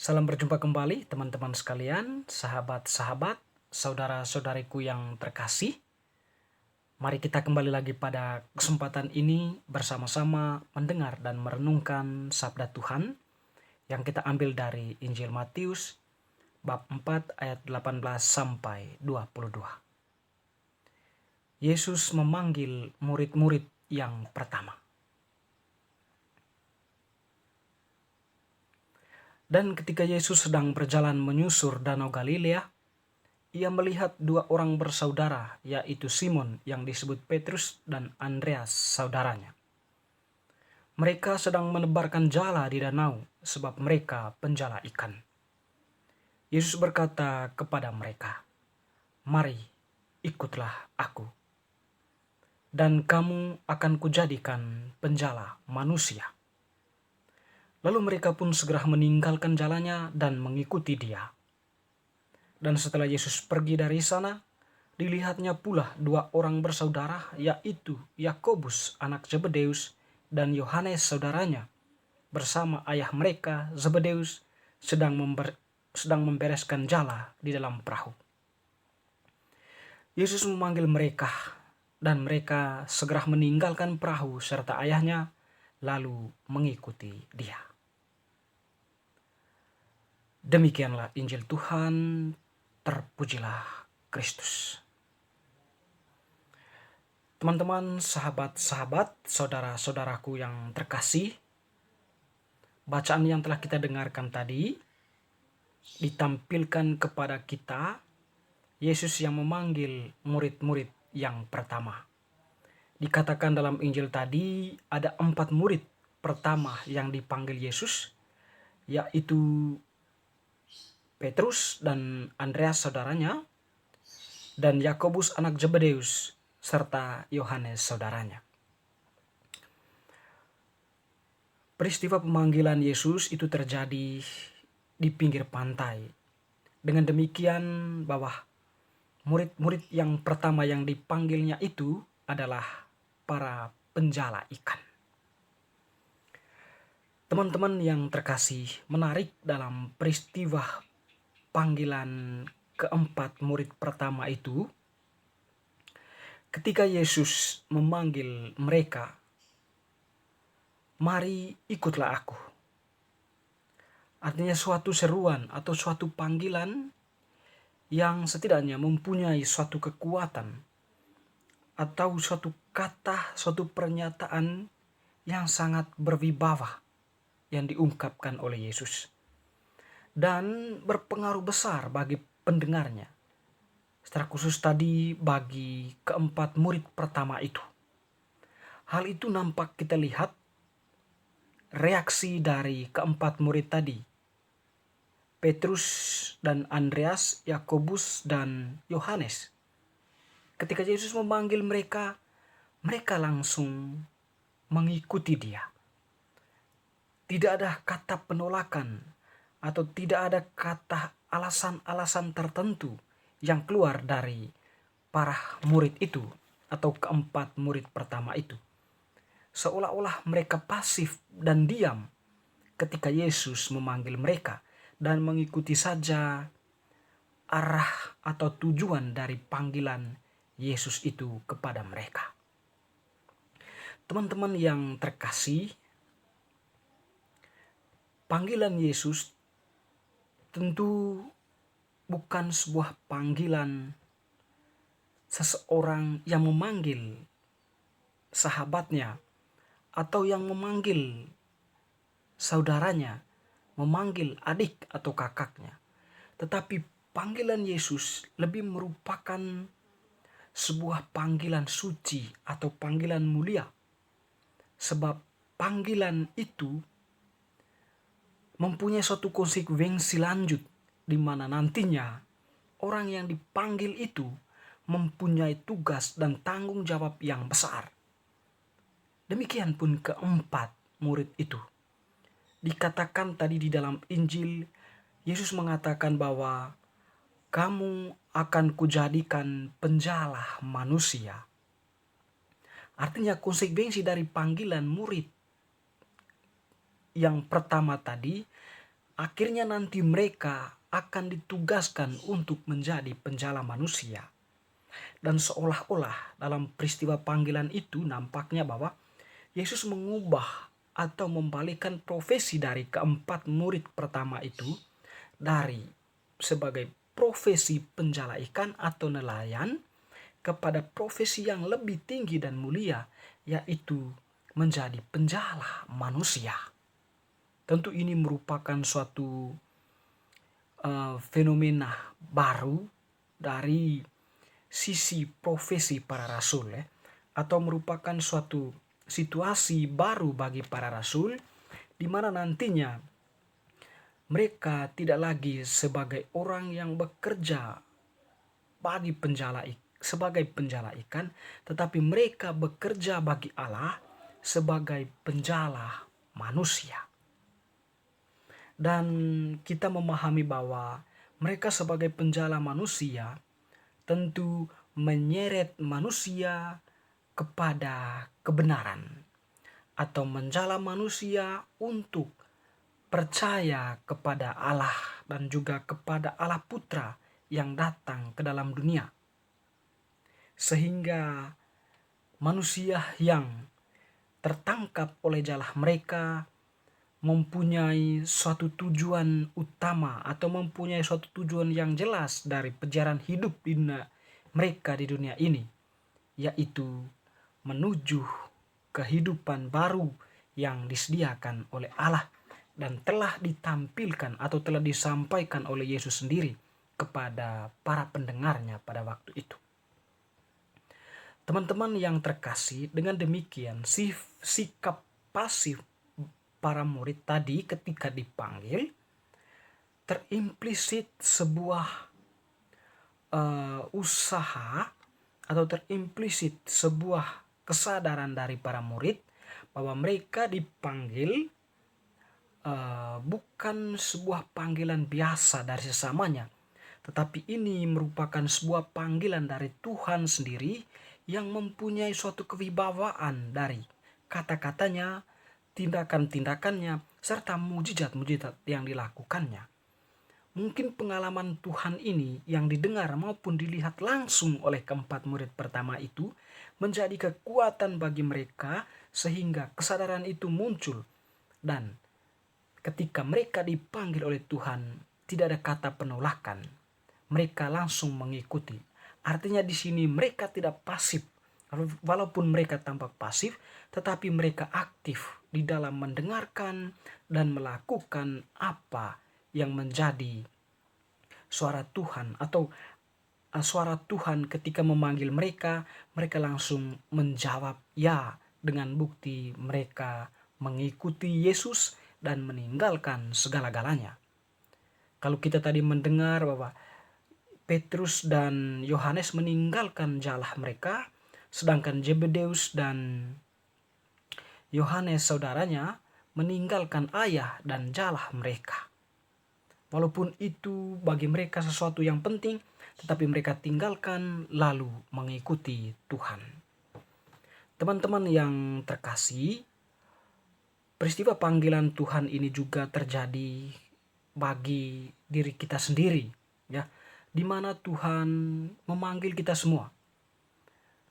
Salam berjumpa kembali teman-teman sekalian, sahabat-sahabat, saudara-saudariku yang terkasih. Mari kita kembali lagi pada kesempatan ini bersama-sama mendengar dan merenungkan sabda Tuhan yang kita ambil dari Injil Matius bab 4 ayat 18 sampai 22. Yesus memanggil murid-murid yang pertama. Dan ketika Yesus sedang berjalan menyusur Danau Galilea, ia melihat dua orang bersaudara, yaitu Simon yang disebut Petrus dan Andreas saudaranya. Mereka sedang menebarkan jala di danau sebab mereka penjala ikan. Yesus berkata kepada mereka, "Mari, ikutlah aku, dan kamu akan kujadikan penjala manusia." Lalu mereka pun segera meninggalkan jalannya dan mengikuti dia. Dan setelah Yesus pergi dari sana, dilihatnya pula dua orang bersaudara, yaitu Yakobus anak Zebedeus dan Yohanes saudaranya, bersama ayah mereka Zebedeus sedang membereskan jala di dalam perahu. Yesus memanggil mereka, dan mereka segera meninggalkan perahu serta ayahnya, lalu mengikuti dia. Demikianlah Injil Tuhan, terpujilah Kristus. Teman-teman, sahabat-sahabat, saudara-saudaraku yang terkasih, bacaan yang telah kita dengarkan tadi ditampilkan kepada kita Yesus yang memanggil murid-murid yang pertama. Dikatakan dalam Injil tadi ada 4 murid pertama yang dipanggil Yesus, yaitu Petrus dan Andreas saudaranya, dan Yakobus anak Zebedeus serta Yohanes saudaranya. Peristiwa pemanggilan Yesus itu terjadi di pinggir pantai. Dengan demikian bahwa murid-murid yang pertama yang dipanggilnya itu adalah para penjala ikan. Teman-teman yang terkasih, menarik dalam peristiwa panggilan keempat murid pertama itu, ketika Yesus memanggil mereka, "Mari ikutlah aku." Artinya suatu seruan atau suatu panggilan yang setidaknya mempunyai suatu kekuatan atau suatu kata, suatu pernyataan yang sangat berwibawa yang diungkapkan oleh Yesus dan berpengaruh besar bagi pendengarnya, secara khusus tadi bagi keempat murid pertama itu. Hal itu nampak kita lihat reaksi dari keempat murid tadi, Petrus dan Andreas, Yakobus dan Yohanes. Ketika Yesus memanggil mereka, mereka langsung mengikuti dia. Tidak ada kata penolakan atau tidak ada kata alasan-alasan tertentu yang keluar dari para murid itu atau keempat murid pertama itu. Seolah-olah mereka pasif dan diam ketika Yesus memanggil mereka dan mengikuti saja arah atau tujuan dari panggilan Yesus itu kepada mereka. Teman-teman yang terkasih, panggilan Yesus tentu bukan sebuah panggilan seseorang yang memanggil sahabatnya atau yang memanggil saudaranya, memanggil adik atau kakaknya. Tetapi panggilan Yesus lebih merupakan sebuah panggilan suci atau panggilan mulia. Sebab panggilan itu mempunyai suatu konsekuensi lanjut, di mana nantinya orang yang dipanggil itu mempunyai tugas dan tanggung jawab yang besar. Demikian pun keempat murid itu. Dikatakan tadi di dalam Injil, Yesus mengatakan bahwa kamu akan kujadikan penjala manusia. Artinya konsekuensi dari panggilan murid yang pertama tadi akhirnya nanti mereka akan ditugaskan untuk menjadi penjala manusia. Dan seolah-olah dalam peristiwa panggilan itu nampaknya bahwa Yesus mengubah atau membalikkan profesi dari keempat murid pertama itu dari sebagai profesi penjala ikan atau nelayan kepada profesi yang lebih tinggi dan mulia, yaitu menjadi penjala manusia. Tentu ini merupakan suatu fenomena baru dari sisi profesi para rasul, atau merupakan suatu situasi baru bagi para rasul, di mana nantinya mereka tidak lagi sebagai orang yang bekerja sebagai penjala ikan, tetapi mereka bekerja bagi Allah sebagai penjala manusia. Dan kita memahami bahwa mereka sebagai penjala manusia tentu menyeret manusia kepada kebenaran, atau menjala manusia untuk percaya kepada Allah dan juga kepada Allah Putra yang datang ke dalam dunia. Sehingga manusia yang tertangkap oleh jala mereka mempunyai suatu tujuan utama atau mempunyai suatu tujuan yang jelas dari perjalanan hidup mereka di dunia ini, yaitu menuju kehidupan baru yang disediakan oleh Allah dan telah ditampilkan atau telah disampaikan oleh Yesus sendiri kepada para pendengarnya pada waktu itu. Teman-teman yang terkasih, dengan demikian sikap pasif para murid tadi ketika dipanggil terimplisit sebuah usaha atau terimplisit sebuah kesadaran dari para murid bahwa mereka dipanggil bukan sebuah panggilan biasa dari sesamanya, tetapi ini merupakan sebuah panggilan dari Tuhan sendiri yang mempunyai suatu kewibawaan dari kata-katanya, tindakan-tindakannya, serta mujizat-mujizat yang dilakukannya. Mungkin pengalaman Tuhan ini yang didengar maupun dilihat langsung oleh keempat murid pertama itu menjadi kekuatan bagi mereka sehingga kesadaran itu muncul. Dan ketika mereka dipanggil oleh Tuhan, tidak ada kata penolakan. Mereka langsung mengikuti. Artinya di sini mereka tidak pasif. Walaupun mereka tampak pasif, tetapi mereka aktif di dalam mendengarkan dan melakukan apa yang menjadi suara Tuhan, atau suara Tuhan ketika memanggil mereka, mereka langsung menjawab ya, dengan bukti mereka mengikuti Yesus dan meninggalkan segala-galanya. Kalau kita tadi mendengar bahwa Petrus dan Yohanes meninggalkan jala mereka, sedangkan Zebedeus dan Yohanes saudaranya meninggalkan ayah dan jala mereka. Walaupun itu bagi mereka sesuatu yang penting, tetapi mereka tinggalkan lalu mengikuti Tuhan. Teman-teman yang terkasih, peristiwa panggilan Tuhan ini juga terjadi bagi diri kita sendiri, ya, di mana Tuhan memanggil kita semua.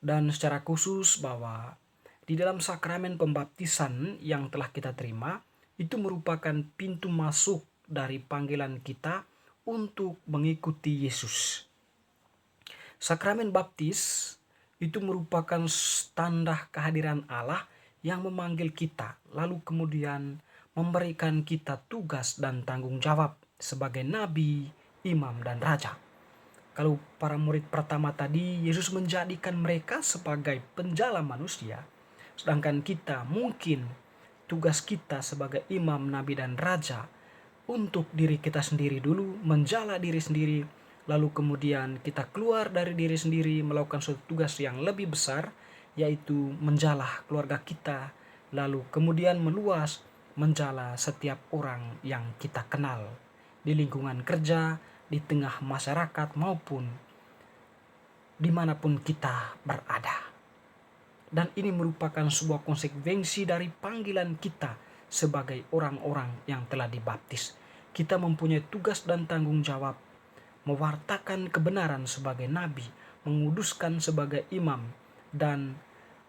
Dan secara khusus bahwa di dalam sakramen pembaptisan yang telah kita terima, itu merupakan pintu masuk dari panggilan kita untuk mengikuti Yesus. Sakramen baptis itu merupakan tanda kehadiran Allah yang memanggil kita, lalu kemudian memberikan kita tugas dan tanggung jawab sebagai nabi, imam, dan raja. Kalau para murid pertama tadi, Yesus menjadikan mereka sebagai penjala manusia, sedangkan kita mungkin tugas kita sebagai imam, nabi, dan raja untuk diri kita sendiri dulu, menjala diri sendiri, lalu kemudian kita keluar dari diri sendiri melakukan suatu tugas yang lebih besar, yaitu menjala keluarga kita, lalu kemudian meluas menjala setiap orang yang kita kenal di lingkungan kerja, di tengah masyarakat, maupun dimanapun kita berada. Dan ini merupakan sebuah konsekuensi dari panggilan kita sebagai orang-orang yang telah dibaptis. kita mempunyai tugas dan tanggung jawab mewartakan kebenaran sebagai nabi, menguduskan sebagai imam, dan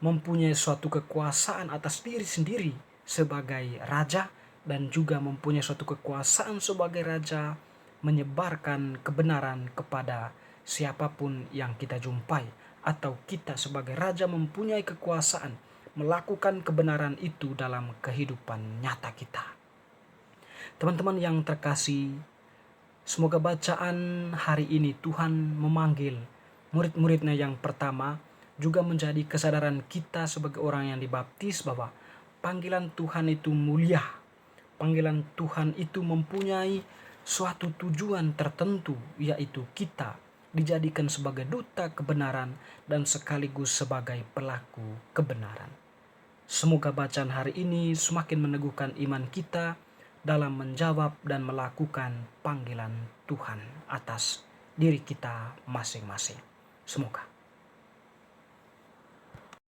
mempunyai suatu kekuasaan atas diri sendiri sebagai raja, dan juga mempunyai suatu kekuasaan sebagai raja menyebarkan kebenaran kepada siapapun yang kita jumpai, atau kita sebagai raja mempunyai kekuasaan melakukan kebenaran itu dalam kehidupan nyata kita. Teman-teman yang terkasih, semoga bacaan hari ini Tuhan memanggil murid-muridnya yang pertama juga menjadi kesadaran kita sebagai orang yang dibaptis bahwa panggilan Tuhan itu mulia. Panggilan Tuhan itu mempunyai suatu tujuan tertentu, yaitu kita dijadikan sebagai duta kebenaran dan sekaligus sebagai pelaku kebenaran. Semoga bacaan hari ini semakin meneguhkan iman kita dalam menjawab dan melakukan panggilan Tuhan atas diri kita masing-masing. Semoga.